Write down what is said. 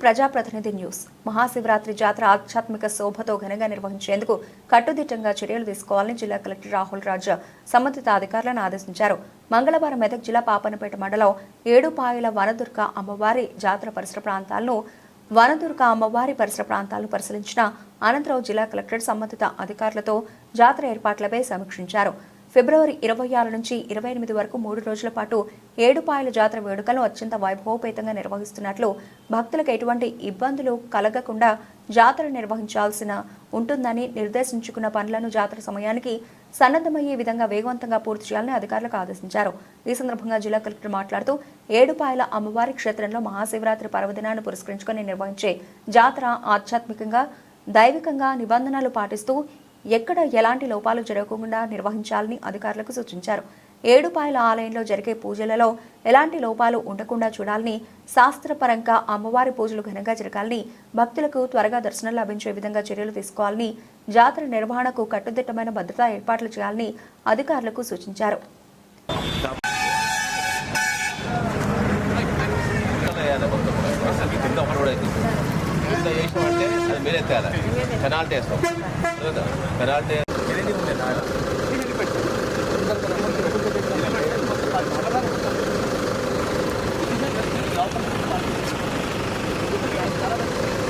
ప్రజాప్రతినిధి న్యూస్. మహాశివరాత్రి జాతర ఆధ్యాత్మిక శోభతో ఘనంగా నిర్వహించేందుకు కట్టుదిట్టంగా చర్యలు తీసుకోవాలని జిల్లా కలెక్టర్ రాహుల్ రాజ్ సంబంధిత అధికారులను ఆదేశించారు. మంగళవారం మెదక్ జిల్లా పాపన్నపేట మండలం ఏడుపాయల వనదుర్గ అమ్మవారి జాతర పరిసర ప్రాంతాలను పరిశీలించిన అనంతరం జిల్లా కలెక్టర్ సంబంధిత అధికారులతో జాతర ఏర్పాట్లపై సమీక్షించారు. ఫిబ్రవరి 26 నుంచి 28 వరకు 3 రోజుల పాటు ఏడుపాయల జాతర వేడుకలను అత్యంత వైభవోపేతంగా నిర్వహిస్తున్నట్లు, భక్తులకు ఎటువంటి ఇబ్బందులు కలగకుండా జాతర నిర్వహించాల్సిన ఉంటుందని నిర్దేశించుకున్న పనులను జాతర సమయానికి సన్నద్ధమయ్యే విధంగా వేగవంతంగా పూర్తి చేయాలని అధికారులకు ఆదేశించారు. ఈ సందర్భంగా జిల్లా కలెక్టర్ మాట్లాడుతూ ఏడుపాయల అమ్మవారి క్షేత్రంలో మహాశివరాత్రి పర్వదినాన్ని పురస్కరించుకుని నిర్వహించే జాతర ఆధ్యాత్మికంగా, దైవికంగా నిబంధనలు పాటిస్తూ ఎక్కడ ఎలాంటి లోపాలు జరగకుండా నిర్వహించాలని అధికారులకు సూచించారు. ఏడుపాయల ఆలయంలో జరిగే పూజలలో ఎలాంటి లోపాలు ఉండకుండా చూడాలని, శాస్త్రపరంగా అమ్మవారి పూజలు ఘనంగా జరగాలని, భక్తులకు త్వరగా దర్శనం లభించే విధంగా చర్యలు తీసుకోవాలని, జాతర నిర్వహణకు కట్టుదిట్టమైన భద్రతా ఏర్పాట్లు చేయాలని అధికారులకు సూచించారు. మీరే తేలా పెనాల్టీ వేస్తాం. పెనాల్టీ